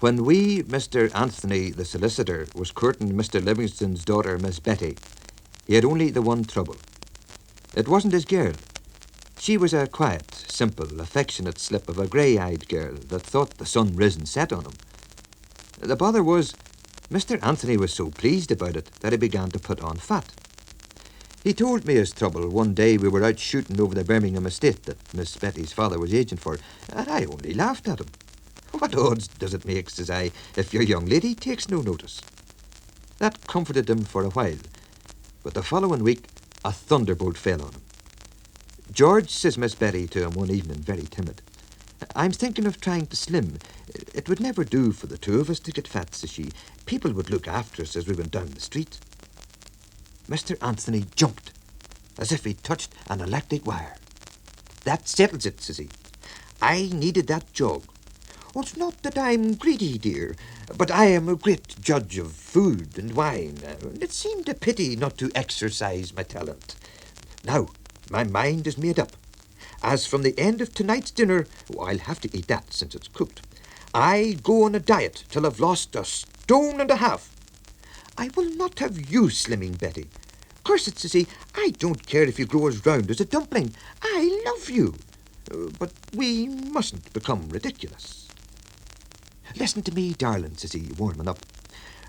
When Mr. Anthony, the solicitor, was courting Mr. Livingston's daughter, Miss Betty, he had only the one trouble. It wasn't his girl. She was a quiet, simple, affectionate slip of a grey-eyed girl that thought the sun risen set on him. The bother was, Mr. Anthony was so pleased about it that he began to put on fat. He told me his trouble one day we were out shooting over the Birmingham estate that Miss Betty's father was agent for, and I only laughed at him. What odds does it make, says I, if your young lady takes no notice? That comforted him for a while, but the following week a thunderbolt fell on him. George, says Miss Betty to him one evening, very timid, I'm thinking of trying to slim. It would never do for the two of us to get fat, says she. People would look after us as we went down the street. Mr. Anthony jumped, as if he'd touched an electric wire. That settles it, says he. I needed that jog. Oh, it's not that I'm greedy, dear, but I am a great judge of food and wine. It seemed a pity not to exercise my talent. Now, my mind is made up. As from the end of tonight's dinner, I'll have to eat that since it's cooked, I go on a diet till I've lost 1.5 stone. I will not have you slimming, Betty. Curse it, says he, I don't care if you grow as round as a dumpling. I love you. But we mustn't become ridiculous. Listen to me, darling, says he, warming up.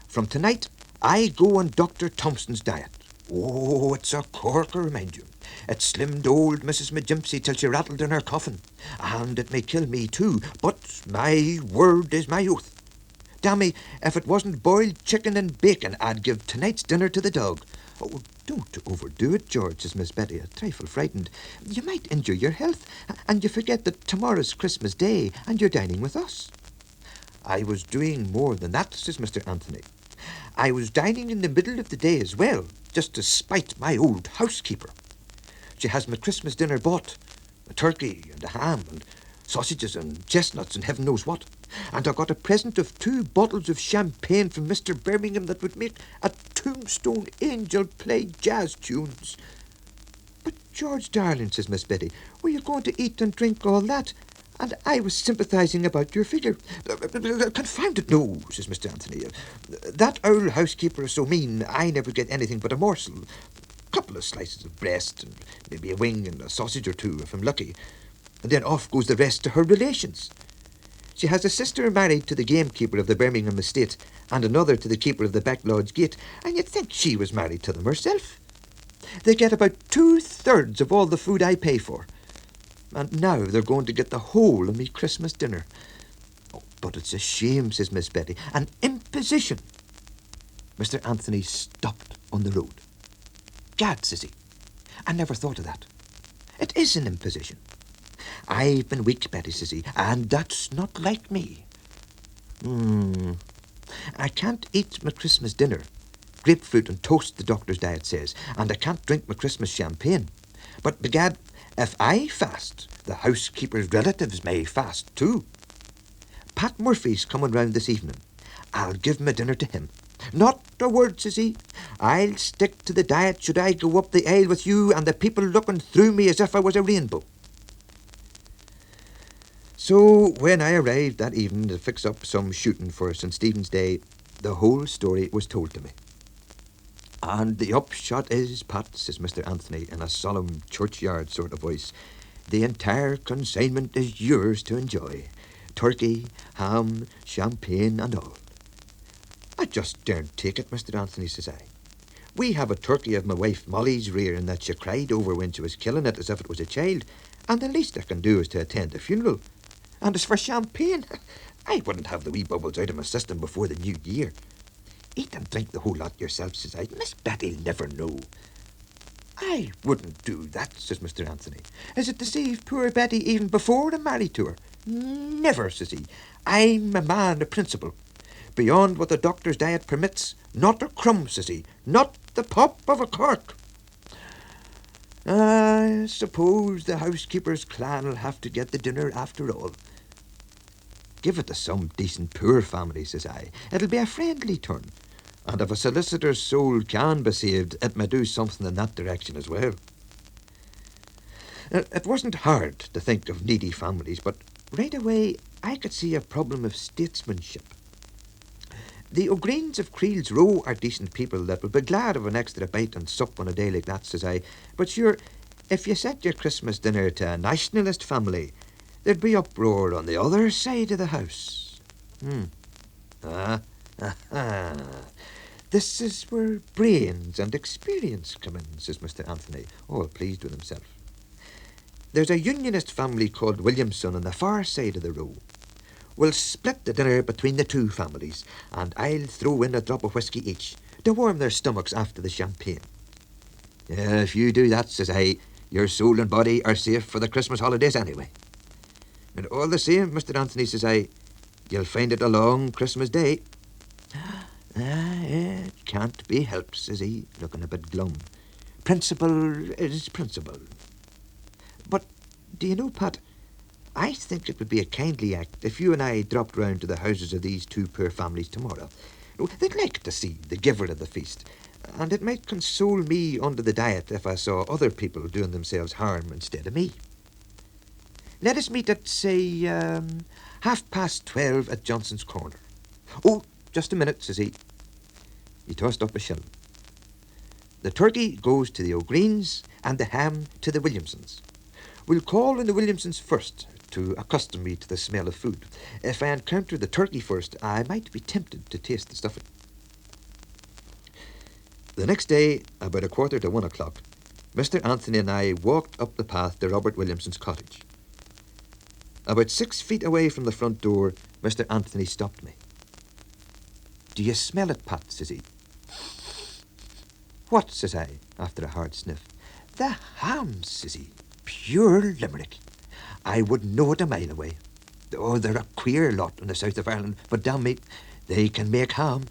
From tonight, I go on Dr. Thompson's diet. Oh, it's a corker, mind you. It slimmed old Mrs. McGimpsey till she rattled in her coffin. And it may kill me too, but my word is my oath. Damn me, if it wasn't boiled chicken and bacon, I'd give tonight's dinner to the dog. Oh, don't overdo it, George, says Miss Betty, a trifle frightened. You might injure your health, and you forget that tomorrow's Christmas Day, and you're dining with us. I was doing more than that, says Mr. Anthony. I was dining in the middle of the day as well, just to spite my old housekeeper. She has my Christmas dinner bought, a turkey and a ham and sausages and chestnuts and heaven knows what. And I got a present of 2 bottles of champagne from Mr. Birmingham that would make a tombstone angel play jazz tunes. But, George, darling, says Miss Betty, were you going to eat and drink all that? And I was sympathising about your figure. Confound it, no, says Mr. Anthony. That old housekeeper is so mean, I never get anything but a morsel. A couple of slices of breast, and maybe a wing and a sausage or 2, if I'm lucky. And then off goes the rest to her relations. She has a sister married to the gamekeeper of the Birmingham estate, and another to the keeper of the back lodge gate, and you'd think she was married to them herself. They get about 2/3 of all the food I pay for. And now they're going to get the whole of me Christmas dinner. Oh, but it's a shame, says Miss Betty. An imposition. Mr. Anthony stopped on the road. Gad, says he, I never thought of that. It is an imposition. I've been weak, Betty, says he, and that's not like me. I can't eat my Christmas dinner. Grapefruit and toast, the doctor's diet says, and I can't drink my Christmas champagne. But, begad, if I fast, the housekeeper's relatives may fast too. Pat Murphy's coming round this evening. I'll give my dinner to him. Not a word, says he. I'll stick to the diet should I go up the aisle with you and the people looking through me as if I was a rainbow. So when I arrived that evening to fix up some shooting for St. Stephen's Day, the whole story was told to me. And the upshot is, Pat, says Mr. Anthony in a solemn churchyard sort of voice, the entire consignment is yours to enjoy. Turkey, ham, champagne and all. I just daren't take it, Mr. Anthony, says I. We have a turkey of my wife Molly's rearing that she cried over when she was killing it as if it was a child, and the least I can do is to attend the funeral. And as for champagne, I wouldn't have the wee bubbles out of my system before the new year. Eat and drink the whole lot yourself, says I. Miss Betty'll never know. I wouldn't do that, says Mr. Anthony. Is it deceive poor Betty even before I'm married to her? Never, says he. I'm a man of principle. Beyond what the doctor's diet permits, not a crumb, says he. Not the pop of a cork. I suppose the housekeeper's clan'll have to get the dinner after all. Give it to some decent poor family, says I. It'll be a friendly turn. And if a solicitor's soul can be saved, it may do something in that direction as well. It wasn't hard to think of needy families, but right away I could see a problem of statesmanship. The O'Greens of Creel's Row are decent people that would be glad of an extra bite and sup on a day like that, says I. But sure, if you set your Christmas dinner to a nationalist family, there'd be uproar on the other side of the house. This is where brains and experience come in, says Mr. Anthony, all pleased with himself. There's a unionist family called Williamson on the far side of the row. We'll split the dinner between the two families, and I'll throw in a drop of whisky each to warm their stomachs after the champagne. If you do that, says I, your soul and body are safe for the Christmas holidays anyway. And all the same, Mr. Anthony, says I, you'll find it a long Christmas day. It can't be helped, says he, looking a bit glum. Principle is principle. But, do you know, Pat, I think it would be a kindly act if you and I dropped round to the houses of these two poor families tomorrow. They'd like to see the giver of the feast, and it might console me under the diet if I saw other people doing themselves harm instead of me. Let us meet at, say, 12:30 at Johnson's Corner. Oh, just a minute, says he. He tossed up a shilling. The turkey goes to the O'Greens and the ham to the Williamsons. We'll call on the Williamsons first to accustom me to the smell of food. If I encounter the turkey first, I might be tempted to taste the stuffing. The next day, about 1:45, Mr. Anthony and I walked up the path to Robert Williamson's cottage. About 6 feet away from the front door, Mr. Anthony stopped me. Do you smell it, Pat, says he. What, says I, after a hard sniff. The ham, says he. Pure Limerick. I wouldn't know it a mile away. Oh, they're a queer lot in the south of Ireland, but damn me, they can make ham.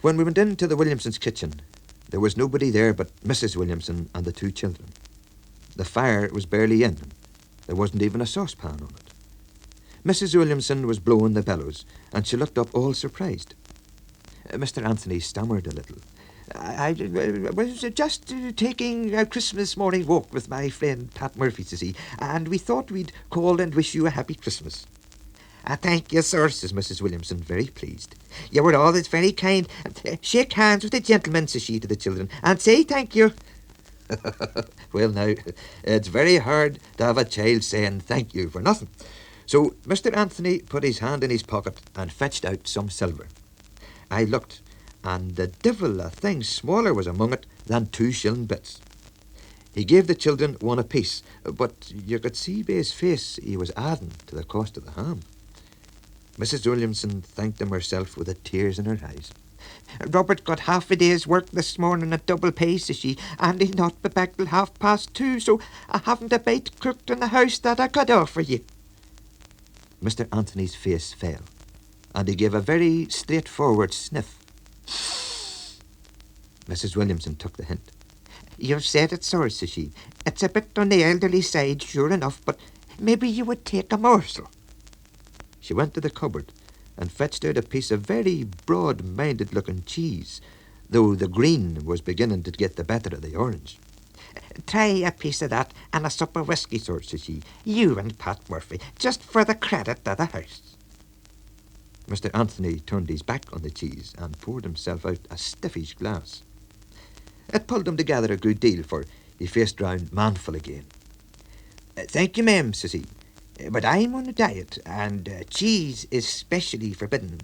When we went into the Williamsons' kitchen, there was nobody there but Mrs. Williamson and the two children. The fire was barely in. There wasn't even a saucepan on it. Mrs. Williamson was blowing the bellows, and she looked up all surprised. Mr. Anthony stammered a little. I was just taking a Christmas morning walk with my friend Pat Murphy, says he, and we thought we'd call and wish you a happy Christmas. Thank you, sir, says Mrs. Williamson, very pleased. You were always very kind. Shake hands with the gentleman, says she to the children, and say thank you. Well, now, it's very hard to have a child saying thank you for nothing. So Mr. Anthony put his hand in his pocket and fetched out some silver. I looked, and the devil a thing smaller was among it than 2 shilling bits. He gave the children one apiece, but you could see by his face he was adding to the cost of the ham. Mrs. Williamson thanked him herself with the tears in her eyes. Robert got half a day's work this morning at double pay, says she, and he'll not be back till 2:30, so I haven't a bite cooked in the house that I could offer you. Mr. Anthony's face fell, and he gave a very straightforward sniff. Mrs. Williamson took the hint. You've said it, sir, says she. It's a bit on the elderly side, sure enough, but maybe you would take a morsel. She went to the cupboard and fetched out a piece of very broad-minded looking cheese, though the green was beginning to get the better of the orange. Try a piece of that and a sup of whisky, sir, says she. You and Pat Murphy, just for the credit of the house. Mr. Anthony turned his back on the cheese and poured himself out a stiffish glass. It pulled him together a good deal, for he faced round manful again. Thank you, ma'am, says he, but I'm on a diet, and cheese is specially forbidden.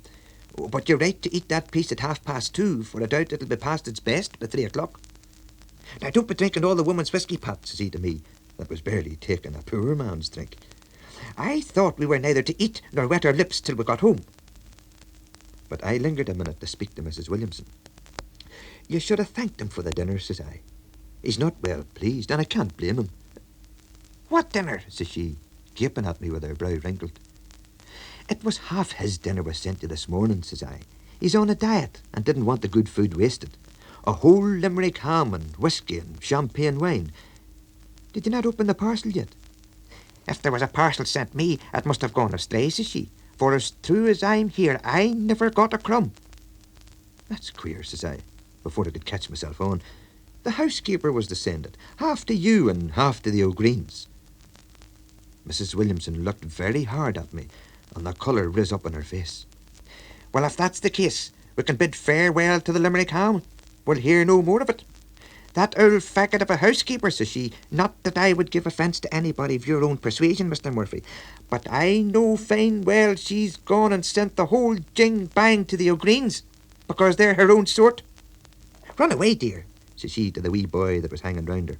But you're right to eat that piece at 2:30, for I doubt it'll be past its best by 3 o'clock. Now, don't be drinking all the woman's whisky, Pat, says he to me, that was barely taking a poor man's drink. I thought we were neither to eat nor wet our lips till we got home. But I lingered a minute to speak to Mrs. Williamson. You should have thanked him for the dinner, says I. He's not well pleased, and I can't blame him. What dinner, says she, gaping at me with her brow wrinkled. It was half his dinner was sent you this morning, says I. He's on a diet and didn't want the good food wasted. A whole Limerick ham and whisky and champagne wine. Did you not open the parcel yet? If there was a parcel sent me, it must have gone astray, says she. For as true as I'm here, I never got a crumb. That's queer, says I, before I could catch myself on. The housekeeper was to send it, half to you and half to the O'Greens. Mrs. Williamson looked very hard at me, and the colour riz up in her face. Well, if that's the case, we can bid farewell to the Limerick Hound. We'll hear no more of it. That old faggot of a housekeeper, says she, not that I would give offence to anybody of your own persuasion, Mr. Murphy, but I know fine well she's gone and sent the whole jing-bang to the O'Greens, because they're her own sort. Run away, dear, says she to the wee boy that was hanging round her.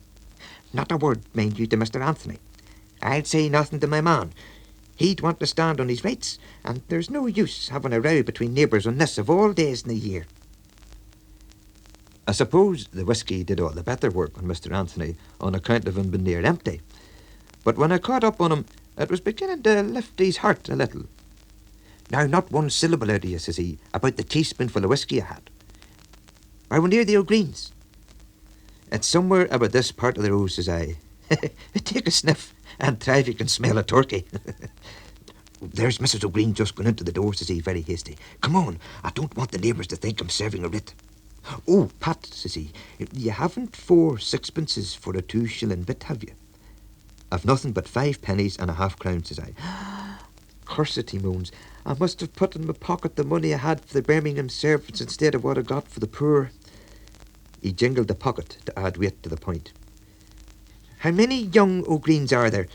Not a word, mind you, to Mr. Anthony. I'd say nothing to my man. He'd want to stand on his rights, and there's no use having a row between neighbours on this of all days in the year. I suppose the whisky did all the better work on Mr. Anthony on account of him being near empty. But when I caught up on him, it was beginning to lift his heart a little. Now, not one syllable out of you, says he, about the teaspoonful of whisky I had. Are we near the O'Greens? It's somewhere about this part of the road, says I. Take a sniff, and try if you can smell a turkey. There's Mrs. O'Green just gone into the door, says he, very hasty. Come on, I don't want the neighbours to think I'm serving a writ. Oh, Pat, says he, you haven't 4 sixpences for a 2 shilling bit, have you? I've nothing but 5 pennies and a half-crown, says I. Curse it, he moans. I must have put in my pocket the money I had for the Birmingham servants instead of what I got for the poor. He jingled the pocket to add weight to the point. How many young O'Greens are there?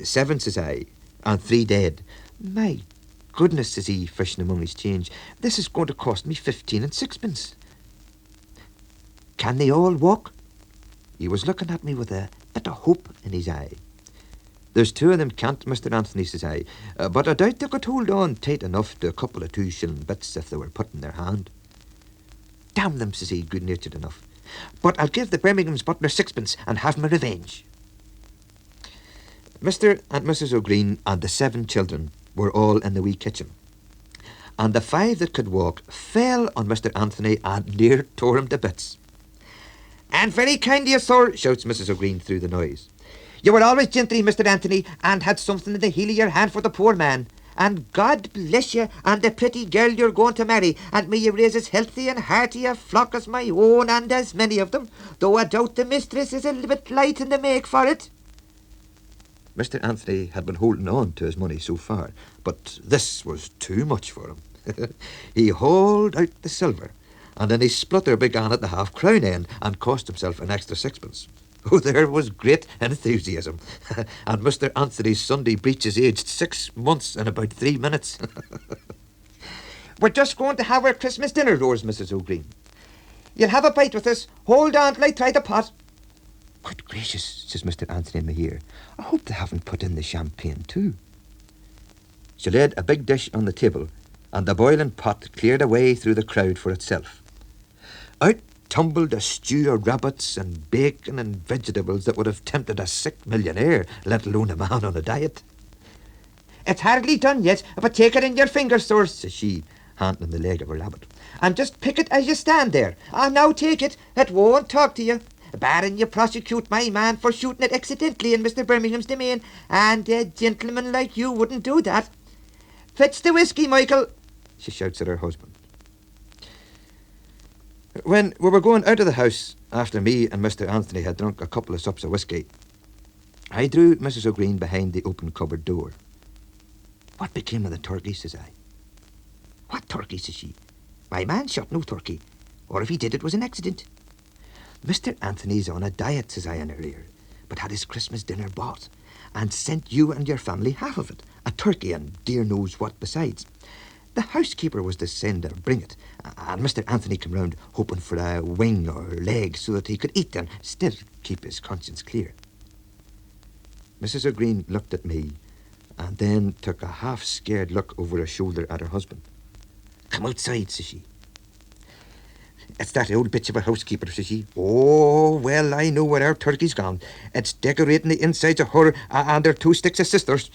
7, says I, and 3 dead. My goodness, says he, fishing among his change. This is going to cost me 15 and 6pence. Can they all walk? He was looking at me with a bit of hope in his eye. There's 2 of them can't, Mr. Anthony, says I, but I doubt they could hold on tight enough to a couple of 2 shilling bits if they were put in their hand. Damn them, says he, good-natured enough. But I'll give the Birmingham's butler 6pence and have my revenge. Mr. and Mrs. O'Green and the 7 children were all in the wee kitchen, and the 5 that could walk fell on Mr. Anthony and near tore him to bits. And very kind of you, sir, shouts Mrs. O'Green through the noise. You were always gentry, Mr. Anthony, and had something in the heel of your hand for the poor man. And God bless you and the pretty girl you're going to marry, and may you raise as healthy and hearty a flock as my own and as many of them, though I doubt the mistress is a little bit light in the make for it. Mr. Anthony had been holding on to his money so far, but this was too much for him. He hauled out the silver, and then he splutter began at the half-crown end and cost himself an extra 6pence. Oh, there was great enthusiasm, and Mr. Anthony's Sunday breeches aged 6 months in about 3 minutes. We're just going to have our Christmas dinner, roars Mrs. O'Green. You'll have a bite with us. Hold on till I try the pot. Good gracious, says Mr. Anthony in my ear. I hope they haven't put in the champagne too. She laid a big dish on the table, and the boiling pot cleared away through the crowd for itself. Out tumbled a stew of rabbits and bacon and vegetables that would have tempted a sick millionaire, let alone a man on a diet. It's hardly done yet, but take it in your fingers, sir, says she, handling the leg of her rabbit. And just pick it as you stand there. Ah, now take it. It won't talk to you. Barring you prosecute my man for shooting it accidentally in Mr. Birmingham's domain, and a gentleman like you wouldn't do that. Fetch the whisky, Michael, she shouts at her husband. When we were going out of the house, after me and Mr. Anthony had drunk a couple of sups of whisky, I drew Mrs. O'Green behind the open cupboard door. What became of the turkey, says I. What turkey, says she. My man shot no turkey, or if he did, it was an accident. Mr. Anthony's on a diet, says I in her ear, but had his Christmas dinner bought, and sent you and your family half of it, a turkey and dear knows what besides. The housekeeper was to send or bring it, and Mr. Anthony came round hoping for a wing or leg so that he could eat and still keep his conscience clear. Mrs. O'Green looked at me, and then took a half-scared look over her shoulder at her husband. Come outside, says she. It's that old bitch of a housekeeper, says she. Oh, well, I know where our turkey's gone. It's decorating the insides of her and her 2 sticks of sisters.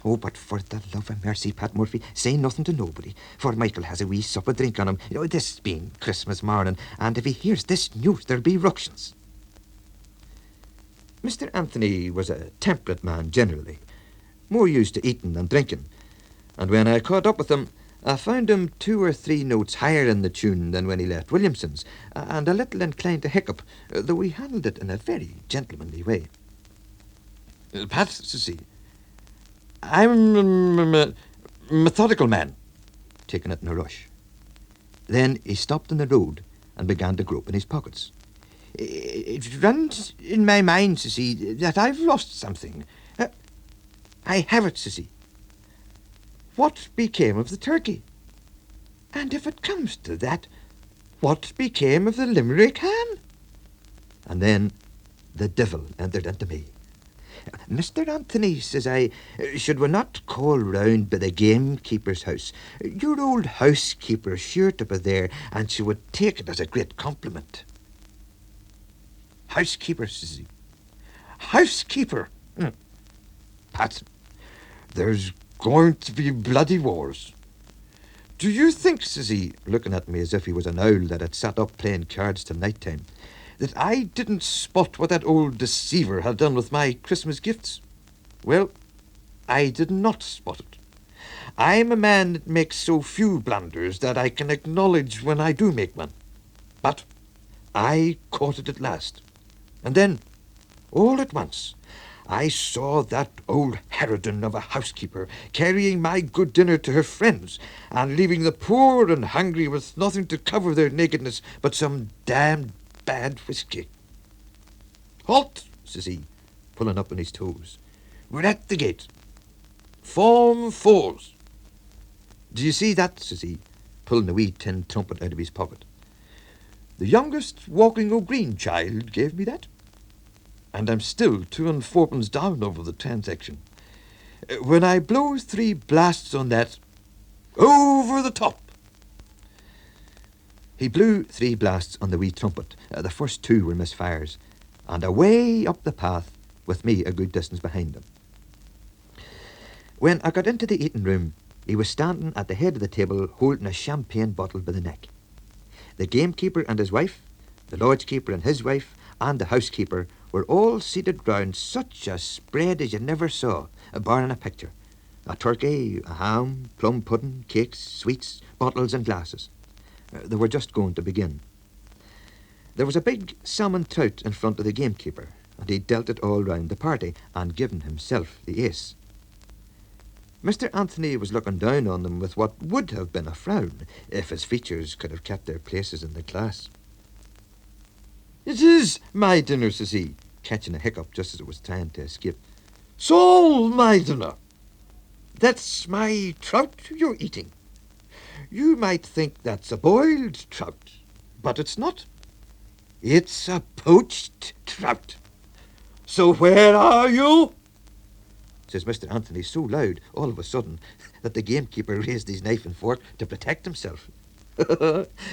Oh, but for the love of mercy, Pat Murphy, say nothing to nobody, for Michael has a wee sup of drink on him, this being Christmas morning, and if he hears this news, there'll be ructions. Mr. Anthony was a temperate man generally, more used to eating than drinking, and when I caught up with him, I found him 2 or 3 notes higher in the tune than when he left Williamson's, and a little inclined to hiccup, though he handled it in a very gentlemanly way. Pat, says he, I'm a methodical man. taking it in a rush. Then he stopped in the road and began to grope in his pockets. It runs in my mind, Sissy, that I've lost something. I have it, Sissy. What became of the turkey? And if it comes to that, what became of the Limerick ham? And then the devil entered into me. Mr. Anthony, says I, should we not call round by the gamekeeper's house? Your old housekeeper's sure to be there, and she would take it as a great compliment. Housekeeper, says he. Housekeeper! Pat, there's going to be bloody wars. Do you think, says he, looking at me as if he was an owl that had sat up playing cards till night time, that I didn't spot what that old deceiver had done with my Christmas gifts? Well, I did not spot it. I'm a man that makes so few blunders that I can acknowledge when I do make one. But I caught it at last. And then, all at once, I saw that old harridan of a housekeeper carrying my good dinner to her friends and leaving the poor and hungry with nothing to cover their nakedness but some damned bad whisky. Halt, says he, pulling up on his toes. We're at the gate. Form 4s. Do you see that, says he, pulling a wee tin trumpet out of his pocket. The youngest walking O'Green child gave me that. And I'm still 2 and 4pence down over the transaction. When I blows 3 blasts on that, over the top. He blew 3 blasts on the wee trumpet. The first 2 were misfires, and away up the path, with me a good distance behind him. When I got into the eating room, he was standing at the head of the table holding a champagne bottle by the neck. The gamekeeper and his wife, the lodge keeper and his wife, and the housekeeper were all seated round such a spread as you never saw, barring a picture. A turkey, a ham, plum pudding, cakes, sweets, bottles and glasses. They were just going to begin. There was a big salmon trout in front of the gamekeeper, and he dealt it all round the party and given himself the ace. Mr. Anthony was looking down on them with what would have been a frown if his features could have kept their places in the glass. It is my dinner, says he, catching a hiccup just as it was trying to escape. So my dinner. That's my trout you're eating. You might think that's a boiled trout, but it's not. It's a poached trout. So where are you? Says Mr. Anthony so loud all of a sudden that the gamekeeper raised his knife and fork to protect himself.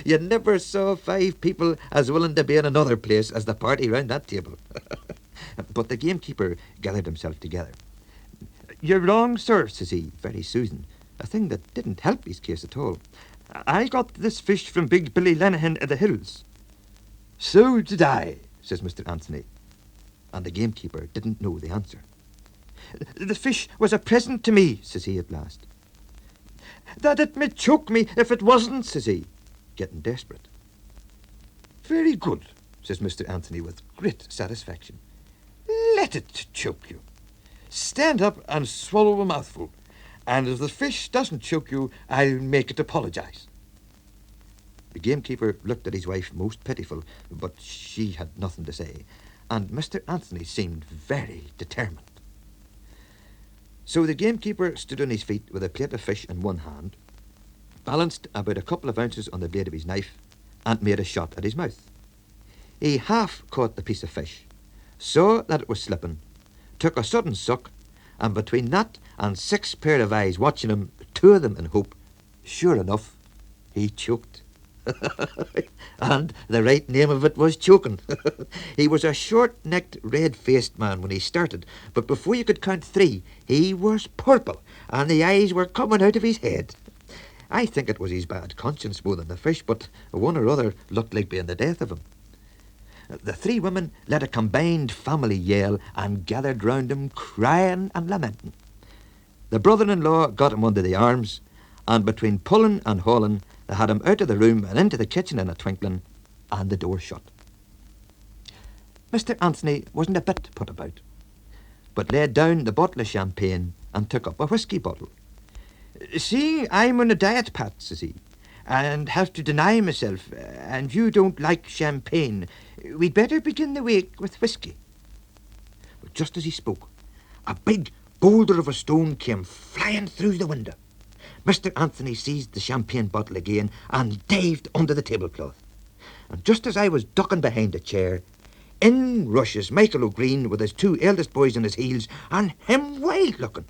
You never saw 5 people as willing to be in another place as the party round that table. But the gamekeeper gathered himself together. You're wrong, sir, says he, very soothing, a thing that didn't help his case at all. I got this fish from Big Billy Lenehan of the hills. So did I, says Mr. Anthony. And the gamekeeper didn't know the answer. The fish was a present to me, says he at last. That it may choke me if it wasn't, says he, getting desperate. Very good, says Mr. Anthony with great satisfaction. Let it choke you. Stand up and swallow a mouthful, and if the fish doesn't choke you, I'll make it apologise. The gamekeeper looked at his wife most pitiful, but she had nothing to say, and Mr. Anthony seemed very determined. So the gamekeeper stood on his feet with a plate of fish in one hand, balanced about a couple of ounces on the blade of his knife, and made a shot at his mouth. He half caught the piece of fish, saw that it was slipping, took a sudden suck, and between that and 6 pair of eyes watching him, 2 of them in hope, sure enough, he choked. And the right name of it was choking. He was a short-necked, red-faced man when he started, but before you could count 3, he was purple, and the eyes were coming out of his head. I think it was his bad conscience more than the fish, but one or other looked like being the death of him. The 3 women let a combined family yell and gathered round him, crying and lamenting. The brother-in-law got him under the arms, and between pulling and hauling, they had him out of the room and into the kitchen in a twinkling, and the door shut. Mr. Anthony wasn't a bit put about, but laid down the bottle of champagne and took up a whisky bottle. Seeing I'm on a diet, Pat, says he, and have to deny myself, and you don't like champagne, we'd better begin the week with whisky. But just as he spoke, a big boulder of a stone came flying through the window. Mr. Anthony seized the champagne bottle again and dived under the tablecloth. And just as I was ducking behind a chair, in rushes Michael O'Green with his two eldest boys on his heels, and him wild looking.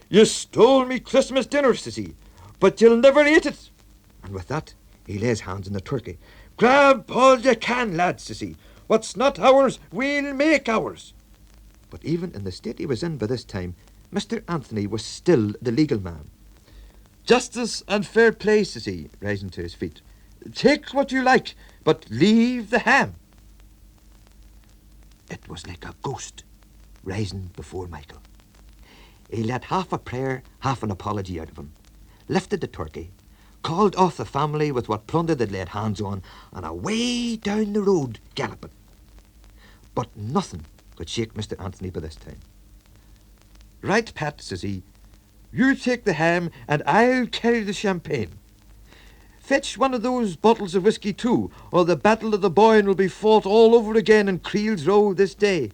"You stole me Christmas dinner," says he, "but you'll never eat it." And with that, he lays hands on the turkey. "Grab all you can, lads," says he. "What's not ours, we'll make ours." But even in the state he was in by this time, Mr. Anthony was still the legal man. "Justice and fair play," says he, rising to his feet. "Take what you like, but leave the ham." It was like a ghost rising before Michael. He let half a prayer, half an apology out of him, lifted the turkey, called off the family with what plunder they'd laid hands on, and away down the road galloping. But nothing could shake Mr. Anthony by this time. "Right, Pat," says he, "you take the ham and I'll carry the champagne. Fetch one of those bottles of whisky too, or the Battle of the Boyne will be fought all over again in Creel's Row this day."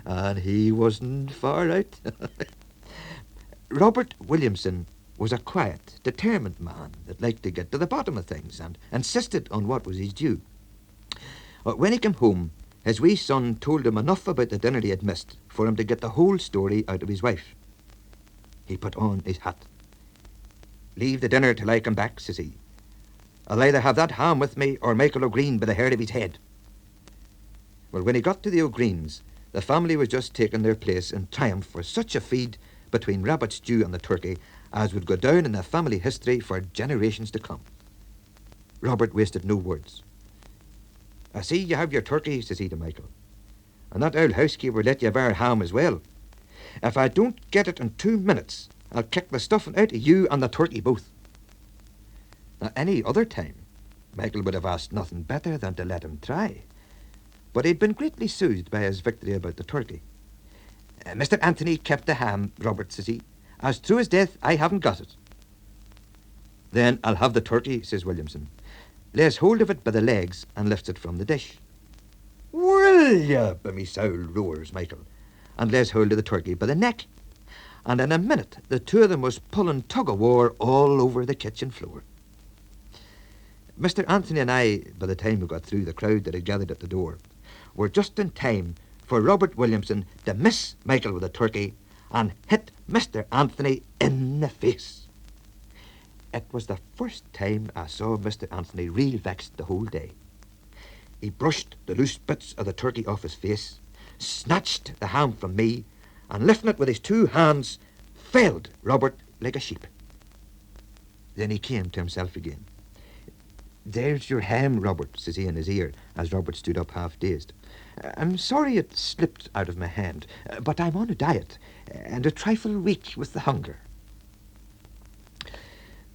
And he wasn't far out. Robert Williamson was a quiet, determined man that liked to get to the bottom of things and insisted on what was his due. When he came home, his wee son told him enough about the dinner he had missed for him to get the whole story out of his wife. He put on his hat. "Leave the dinner till I come back," says he. "I'll either have that ham with me or Michael O'Green by the hair of his head." Well, when he got to the O'Greens, the family was just taking their place in triumph for such a feed between rabbit stew and the turkey as would go down in the family history for generations to come. Robert wasted no words. "I see you have your turkey," says he to Michael, "and that old housekeeper let you bear ham as well. If I don't get it in 2 minutes, I'll kick the stuffing out of you and the turkey both." Now, any other time, Michael would have asked nothing better than to let him try. But he'd been greatly soothed by his victory about the turkey. "Mr. Anthony kept the ham, Robert," says he. "As true as death, I haven't got it." "Then I'll have the turkey," says Williamson, lays hold of it by the legs and lifts it from the dish. "Will ya?" by me soul roars Michael, and lays hold of the turkey by the neck. And in a minute the two of them was pulling tug-of-war all over the kitchen floor. Mr. Anthony and I, by the time we got through the crowd that had gathered at the door, were just in time for Robert Williamson to miss Michael with the turkey and hit Mr. Anthony in the face. It was the first time I saw Mr. Anthony real vexed the whole day. He brushed the loose bits of the turkey off his face, snatched the ham from me, and lifting it with his 2 hands, felled Robert like a sheep. Then he came to himself again. "There's your ham, Robert," says he in his ear, as Robert stood up half dazed. "I'm sorry it slipped out of my hand, but I'm on a diet, and a trifle weak with the hunger."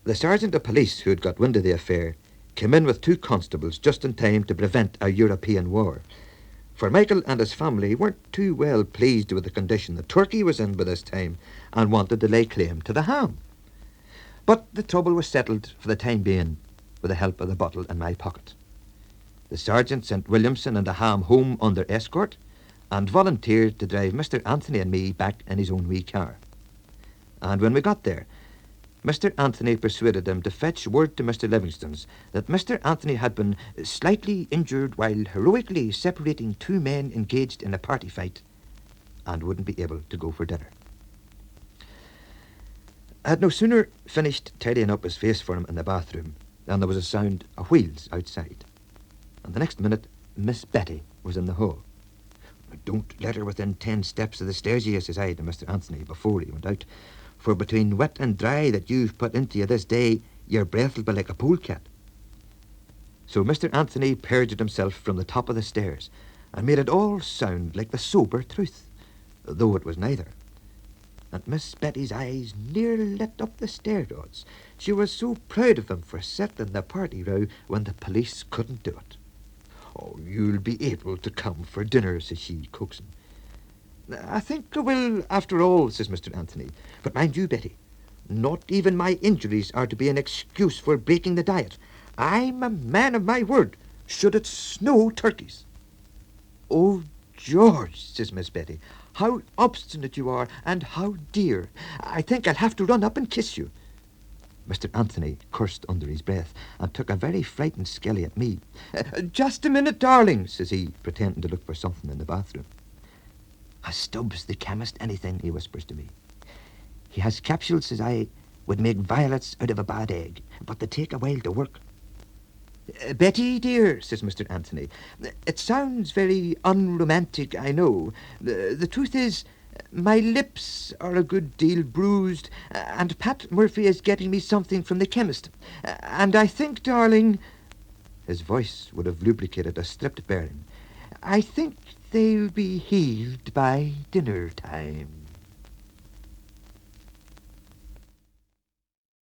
The sergeant of police who had got wind of the affair came in with 2 constables just in time to prevent a European war. For Michael and his family weren't too well pleased with the condition the turkey was in by this time and wanted to lay claim to the ham. But the trouble was settled for the time being with the help of the bottle in my pocket. The sergeant sent Williamson and the ham home under escort and volunteered to drive Mr. Anthony and me back in his own wee car. And when we got there, Mr. Anthony persuaded him to fetch word to Mr. Livingston's that Mr. Anthony had been slightly injured while heroically separating 2 men engaged in a party fight and wouldn't be able to go for dinner. I had no sooner finished tidying up his face for him in the bathroom than there was a sound of wheels outside. And the next minute, Miss Betty was in the hall. "Don't let her within 10 steps of the stairs, ye," says I to Mr. Anthony before he went out. "For between wet and dry that you've put into you this day, your breath'll be like a polecat." So Mr. Anthony perjured himself from the top of the stairs and made it all sound like the sober truth, though it was neither. And Miss Betty's eyes near lit up the stair rods. She was so proud of him for settling the party row when the police couldn't do it. "Oh, you'll be able to come for dinner," says she, coaxing. I think I will, after all, says Mr. Anthony. But mind you, Betty, not even my injuries are to be an excuse for breaking the diet. I'm a man of my word, should it snow turkeys. Oh, George, says Miss Betty, how obstinate you are, and how dear. I think I'll have to run up and kiss you. Mr. Anthony cursed under his breath and took a very frightened skelly at me. Just a minute, darling, says he, pretending to look for something in the bathroom. Stubbs, the chemist, anything, he whispers to me. He has capsules, says I, would make violets out of a bad egg, but they take a while to work. Betty, dear, says Mr. Anthony, it sounds very unromantic, I know. The truth is, my lips are a good deal bruised, and Pat Murphy is getting me something from the chemist. And I think, darling, his voice would have lubricated a stripped bearing, I think they'll be healed by dinner time.